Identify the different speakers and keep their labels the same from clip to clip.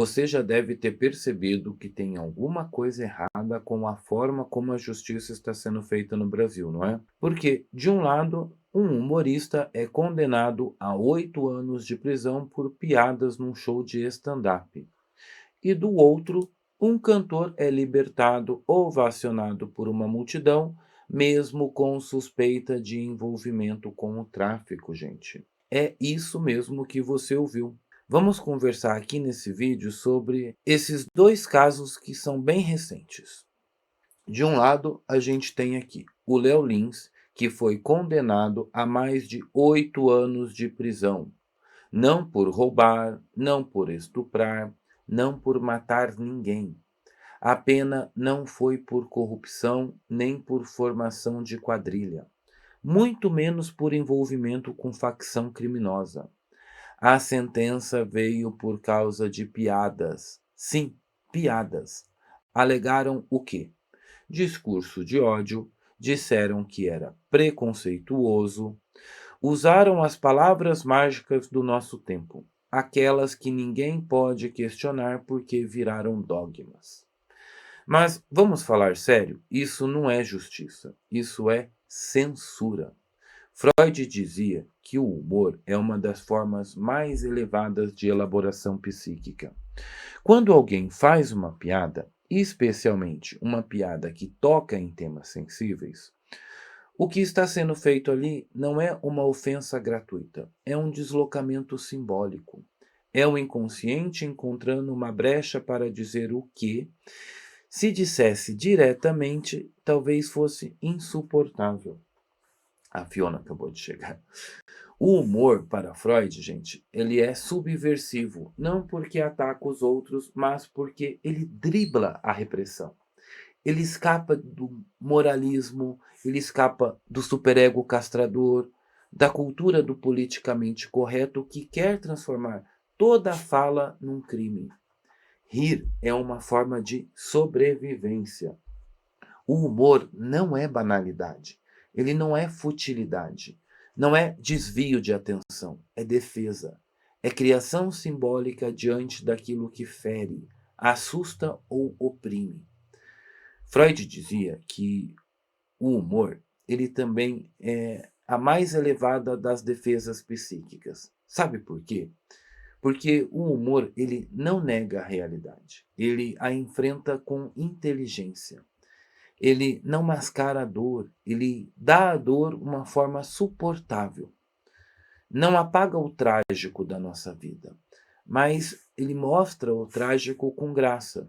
Speaker 1: Você já deve ter percebido que tem alguma coisa errada com a forma como a justiça está sendo feita no Brasil, não é? Porque, de um lado, um humorista é condenado a 8 anos de prisão por piadas num show de stand-up. E do outro, um cantor é libertado ovacionado por uma multidão, mesmo com suspeita de envolvimento com o tráfico, gente. É isso mesmo que você ouviu. Vamos conversar aqui nesse vídeo sobre esses dois casos que são bem recentes. De um lado, a gente tem aqui o Léo Lins, que foi condenado a mais de 8 anos de prisão. Não por roubar, não por estuprar, não por matar ninguém. A pena não foi por corrupção nem por formação de quadrilha, muito menos por envolvimento com facção criminosa. A sentença veio por causa de piadas. Sim, piadas. Alegaram o quê? Discurso de ódio, disseram que era preconceituoso, usaram as palavras mágicas do nosso tempo, aquelas que ninguém pode questionar porque viraram dogmas. Mas vamos falar sério, isso não é justiça, isso é censura. Freud dizia que o humor é uma das formas mais elevadas de elaboração psíquica. Quando alguém faz uma piada, especialmente uma piada que toca em temas sensíveis, o que está sendo feito ali não é uma ofensa gratuita, é um deslocamento simbólico. É o inconsciente encontrando uma brecha para dizer o que, se dissesse diretamente, talvez fosse insuportável. A Fiona acabou de chegar. O humor, para Freud, gente, ele é subversivo, não porque ataca os outros, mas porque ele dribla a repressão. Ele escapa do moralismo, ele escapa do superego castrador, da cultura do politicamente correto que quer transformar toda a fala num crime. Rir é uma forma de sobrevivência. O humor não é banalidade, ele não é futilidade, não é desvio de atenção, é defesa, é criação simbólica diante daquilo que fere, assusta ou oprime. Freud dizia que o humor, ele também é a mais elevada das defesas psíquicas. Sabe por quê? Porque o humor, ele não nega a realidade, ele a enfrenta com inteligência. Ele não mascara a dor, ele dá à dor uma forma suportável. Não apaga o trágico da nossa vida, mas ele mostra o trágico com graça.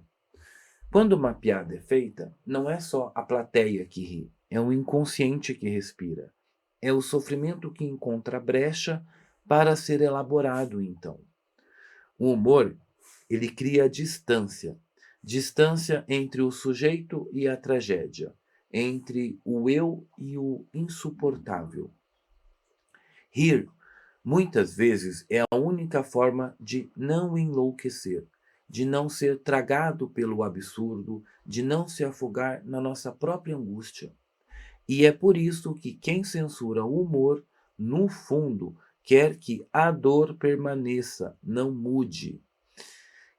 Speaker 1: Quando uma piada é feita, não é só a plateia que ri, é o inconsciente que respira. É o sofrimento que encontra brecha para ser elaborado, então. O humor, ele cria distância. Distância entre o sujeito e a tragédia, entre o eu e o insuportável. Rir, muitas vezes, é a única forma de não enlouquecer, de não ser tragado pelo absurdo, de não se afogar na nossa própria angústia. E é por isso que quem censura o humor, no fundo, quer que a dor permaneça, não mude.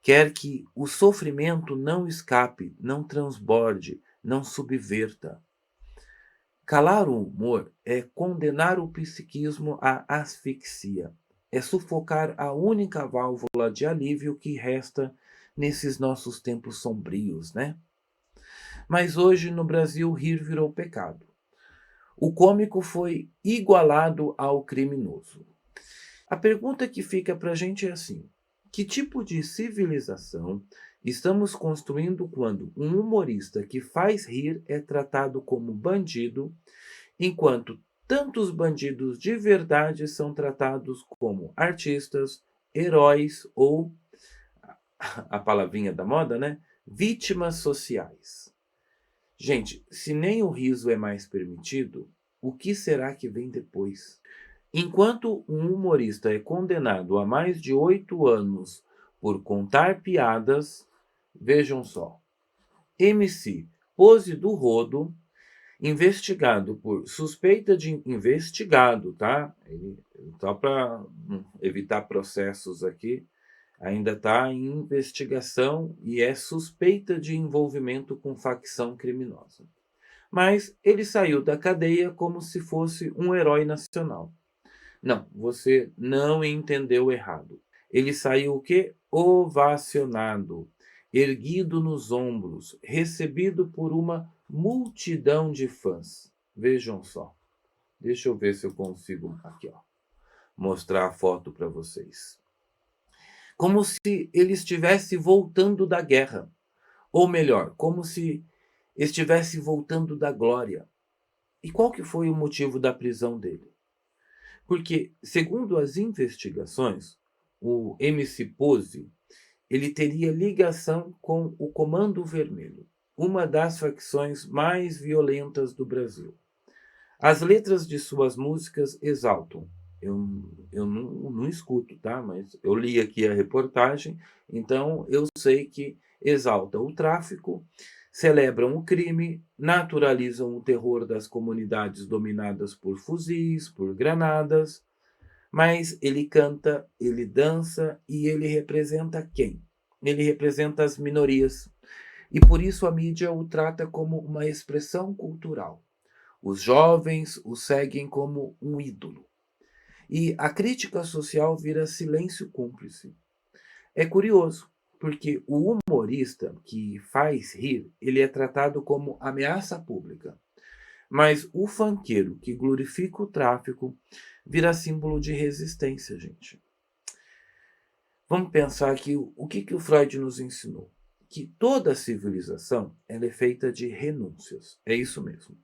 Speaker 1: Quer que o sofrimento não escape, não transborde, não subverta. Calar o humor é condenar o psiquismo à asfixia, é sufocar a única válvula de alívio que resta nesses nossos tempos sombrios, né? Mas hoje no Brasil rir virou pecado. O cômico foi igualado ao criminoso. A pergunta que fica para a gente é assim: que tipo de civilização estamos construindo quando um humorista que faz rir é tratado como bandido, enquanto tantos bandidos de verdade são tratados como artistas, heróis ou, a palavrinha da moda, né? Vítimas sociais. Gente, se nem o riso é mais permitido, o que será que vem depois? Enquanto um humorista é condenado a mais de 8 anos por contar piadas, vejam só, MC Pose do Rodo, investigado por suspeita de investigado, tá? Só para evitar processos aqui, ainda está em investigação e é suspeita de envolvimento com facção criminosa. Mas ele saiu da cadeia como se fosse um herói nacional. Não, você não entendeu errado. Ele saiu o quê? Ovacionado, erguido nos ombros, recebido por uma multidão de fãs. Vejam só. Deixa eu ver se eu consigo aqui, ó, mostrar a foto para vocês. Como se ele estivesse voltando da guerra, ou melhor, como se estivesse voltando da glória. E qual que foi o motivo da prisão dele? Porque, segundo as investigações, o MC Pose, ele teria ligação com o Comando Vermelho, uma das facções mais violentas do Brasil. As letras de suas músicas exaltam. Eu não escuto, tá? Mas eu li aqui a reportagem, então eu sei que exalta o tráfico, celebram o crime, naturalizam o terror das comunidades dominadas por fuzis, por granadas, mas ele canta, ele dança e ele representa quem? Ele representa as minorias. E por isso a mídia o trata como uma expressão cultural. Os jovens o seguem como um ídolo. E a crítica social vira silêncio cúmplice. É curioso, porque o humorista que faz rir, ele é tratado como ameaça pública. Mas o funkeiro que glorifica o tráfico vira símbolo de resistência, gente. Vamos pensar aqui o que, que o Freud nos ensinou. Que toda civilização ela é feita de renúncias. É isso mesmo.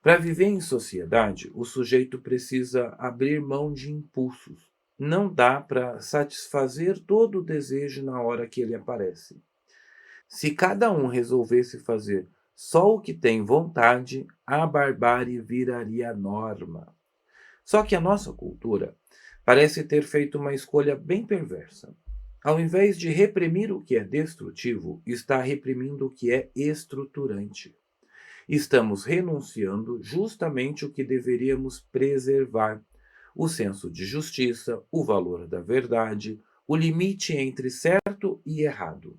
Speaker 1: Para viver em sociedade, o sujeito precisa abrir mão de impulsos. Não dá para satisfazer todo o desejo na hora que ele aparece. Se cada um resolvesse fazer só o que tem vontade, a barbárie viraria norma. Só que a nossa cultura parece ter feito uma escolha bem perversa. Ao invés de reprimir o que é destrutivo, está reprimindo o que é estruturante. Estamos renunciando justamente o que deveríamos preservar: o senso de justiça, o valor da verdade, o limite entre certo e errado.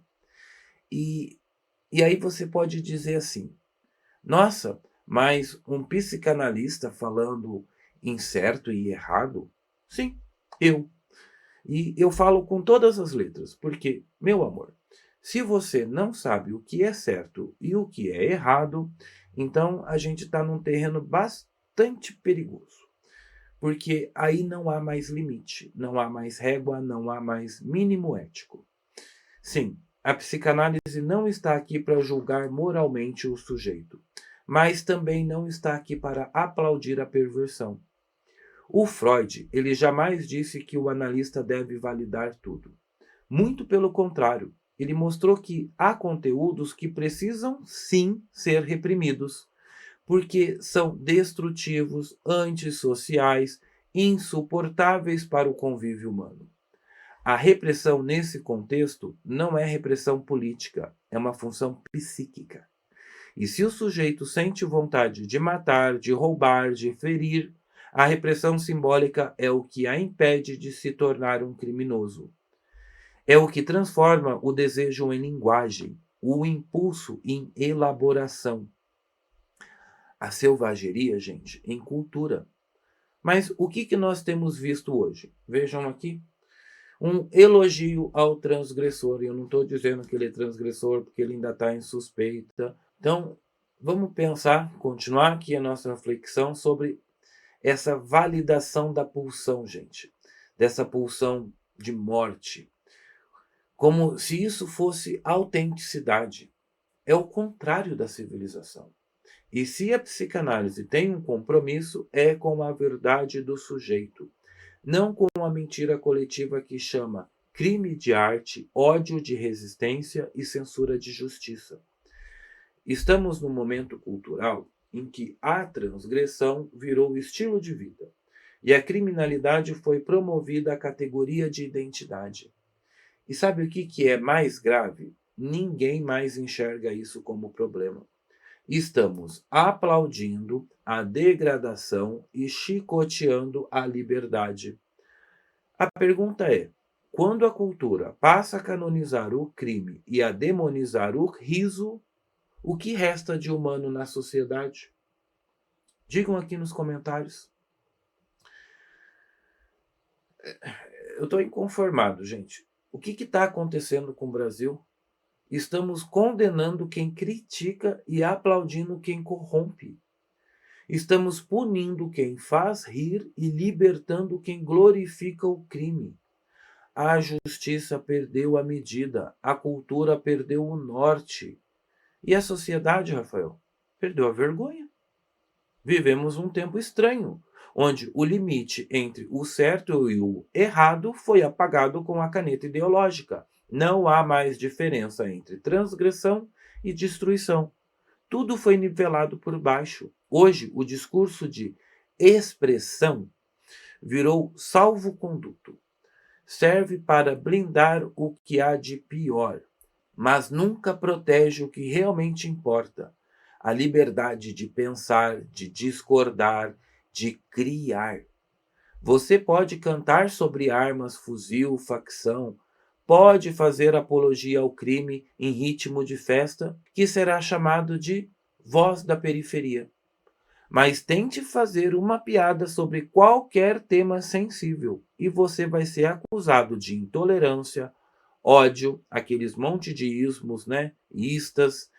Speaker 1: E, e aí você pode dizer assim: nossa, mas um psicanalista falando em certo e errado? Sim, eu. E eu falo com todas as letras, porque, meu amor, se você não sabe o que é certo e o que é errado, então a gente está num terreno bastante perigoso. Porque aí não há mais limite, não há mais régua, não há mais mínimo ético. Sim, a psicanálise não está aqui para julgar moralmente o sujeito, mas também não está aqui para aplaudir a perversão. O Freud, ele jamais disse que o analista deve validar tudo. Muito pelo contrário, ele mostrou que há conteúdos que precisam sim ser reprimidos, porque são destrutivos, antissociais, insuportáveis para o convívio humano. A repressão nesse contexto não é repressão política, é uma função psíquica. E se o sujeito sente vontade de matar, de roubar, de ferir, a repressão simbólica é o que a impede de se tornar um criminoso. É o que transforma o desejo em linguagem, o impulso em elaboração. A selvageria, gente, em cultura. Mas o que, que nós temos visto hoje? Vejam aqui. Um elogio ao transgressor. E eu não estou dizendo que ele é transgressor porque ele ainda está em suspeita. Então, vamos pensar, continuar aqui a nossa reflexão sobre essa validação da pulsão, gente. Dessa pulsão de morte. Como se isso fosse autenticidade. É o contrário da civilização. E se a psicanálise tem um compromisso, é com a verdade do sujeito, não com a mentira coletiva que chama crime de arte, ódio de resistência e censura de justiça. Estamos num momento cultural em que a transgressão virou estilo de vida e a criminalidade foi promovida à categoria de identidade. E sabe o que é mais grave? Ninguém mais enxerga isso como problema. Estamos aplaudindo a degradação e chicoteando a liberdade. A pergunta é: Quando a cultura passa a canonizar o crime e a demonizar o riso, o que resta de humano na sociedade? Digam aqui nos comentários. Eu estou inconformado, gente. O que está acontecendo com o Brasil? Estamos condenando quem critica e aplaudindo quem corrompe. Estamos punindo quem faz rir e libertando quem glorifica o crime. A justiça perdeu a medida, a cultura perdeu o norte. E a sociedade, Rafael, perdeu a vergonha. Vivemos um tempo estranho, onde o limite entre o certo e o errado foi apagado com a caneta ideológica. Não há mais diferença entre transgressão e destruição. Tudo foi nivelado por baixo. Hoje, o discurso de expressão virou salvo-conduto. Serve para blindar o que há de pior, mas nunca protege o que realmente importa: a liberdade de pensar, de discordar, de criar. Você pode cantar sobre armas, fuzil, facção, pode fazer apologia ao crime em ritmo de festa, que será chamado de voz da periferia. Mas tente fazer uma piada sobre qualquer tema sensível e você vai ser acusado de intolerância, ódio, aqueles monte de ismos, né? Istas,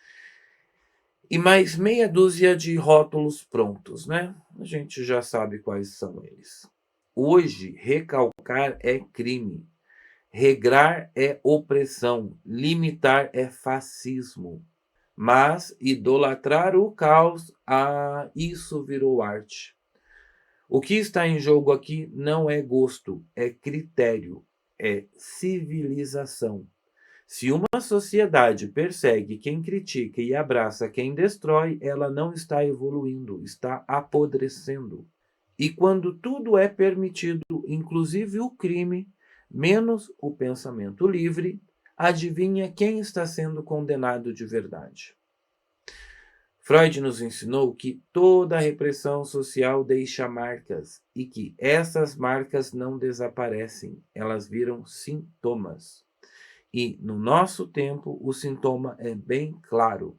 Speaker 1: e mais meia dúzia de rótulos prontos, né? A gente já sabe quais são eles. Hoje, recalcar é crime, regrar é opressão, limitar é fascismo. Mas idolatrar o caos, isso virou arte. O que está em jogo aqui não é gosto, é critério, é civilização. Se uma sociedade persegue quem critica e abraça quem destrói, ela não está evoluindo, está apodrecendo. E quando tudo é permitido, inclusive o crime, menos o pensamento livre, adivinha quem está sendo condenado de verdade? Freud nos ensinou que toda repressão social deixa marcas e que essas marcas não desaparecem, elas viram sintomas. E no nosso tempo, o sintoma é bem claro.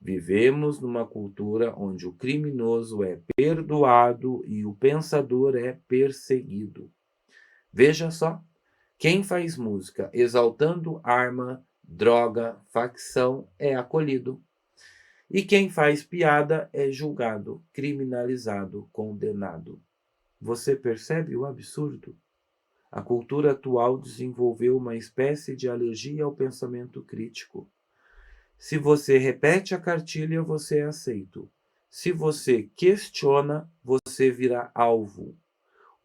Speaker 1: Vivemos numa cultura onde o criminoso é perdoado e o pensador é perseguido. Veja só, quem faz música exaltando arma, droga, facção é acolhido. E quem faz piada é julgado, criminalizado, condenado. Você percebe o absurdo? A cultura atual desenvolveu uma espécie de alergia ao pensamento crítico. Se você repete a cartilha, você é aceito. Se você questiona, você vira alvo.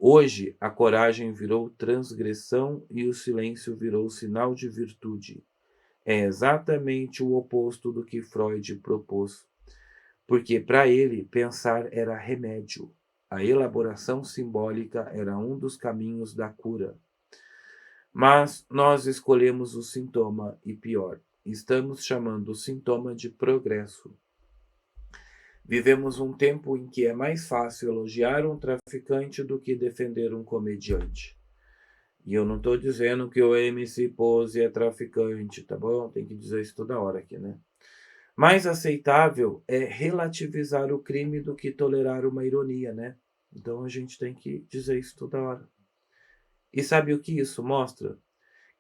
Speaker 1: Hoje, a coragem virou transgressão e o silêncio virou sinal de virtude. É exatamente o oposto do que Freud propôs, porque para ele pensar era remédio. A elaboração simbólica era um dos caminhos da cura. Mas nós escolhemos o sintoma e pior, estamos chamando o sintoma de progresso. Vivemos um tempo em que é mais fácil elogiar um traficante do que defender um comediante. E eu não estou dizendo que o MC Pose é traficante, tá bom? Tem que dizer isso toda hora aqui, né? Mais aceitável é relativizar o crime do que tolerar uma ironia, né? Então a gente tem que dizer isso toda hora. E sabe o que isso mostra?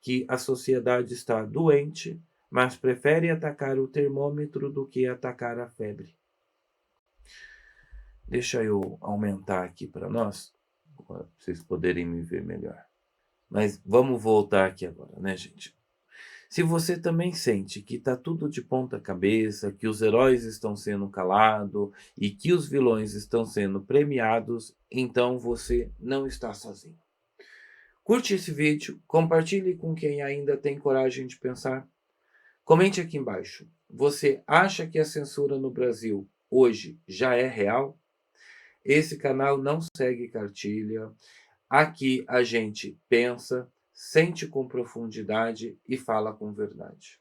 Speaker 1: Que a sociedade está doente, mas prefere atacar o termômetro do que atacar a febre. Deixa eu aumentar aqui para nós, para vocês poderem me ver melhor. Mas vamos voltar aqui agora, né, gente? Se você também sente que está tudo de ponta cabeça, que os heróis estão sendo calados e que os vilões estão sendo premiados, então você não está sozinho. Curte esse vídeo, compartilhe com quem ainda tem coragem de pensar. Comente aqui embaixo. Você acha que a censura no Brasil hoje já é real? Esse canal não segue cartilha. Aqui a gente pensa, sente com profundidade e fala com verdade.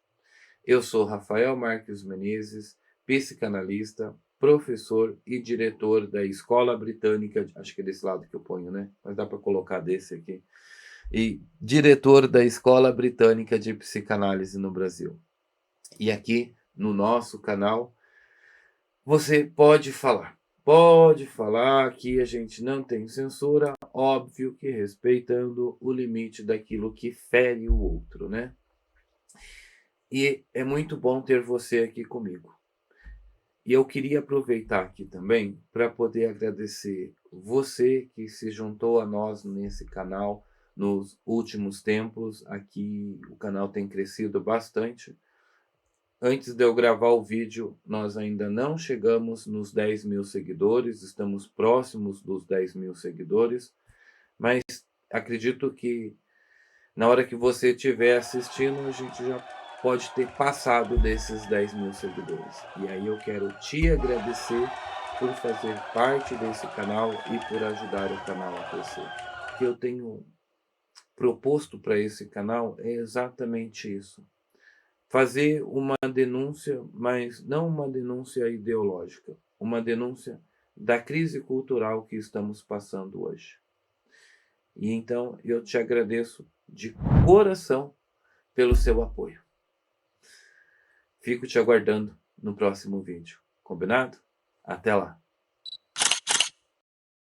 Speaker 1: Eu sou Rafael Marques Menezes, psicanalista, professor e diretor da Escola Britânica, acho que é desse lado que eu ponho, né? Mas dá para colocar desse aqui. e diretor da Escola Britânica de Psicanálise no Brasil. E aqui no nosso canal você pode falar que a gente não tem censura, óbvio que respeitando o limite daquilo que fere o outro, né? E é muito bom ter você aqui comigo. E eu queria aproveitar aqui também para poder agradecer você que se juntou a nós nesse canal nos últimos tempos. Aqui o canal tem crescido bastante. Antes de eu gravar o vídeo, nós ainda não chegamos nos 10.000 seguidores, estamos próximos dos 10.000 seguidores, mas acredito que na hora que você estiver assistindo, a gente já pode ter passado desses 10.000 seguidores. E aí eu quero te agradecer por fazer parte desse canal e por ajudar o canal a crescer. O que eu tenho proposto para esse canal é exatamente isso. Fazer uma denúncia, mas não uma denúncia ideológica, uma denúncia da crise cultural que estamos passando hoje. E então eu te agradeço de coração pelo seu apoio. Fico te aguardando no próximo vídeo. Combinado? Até lá!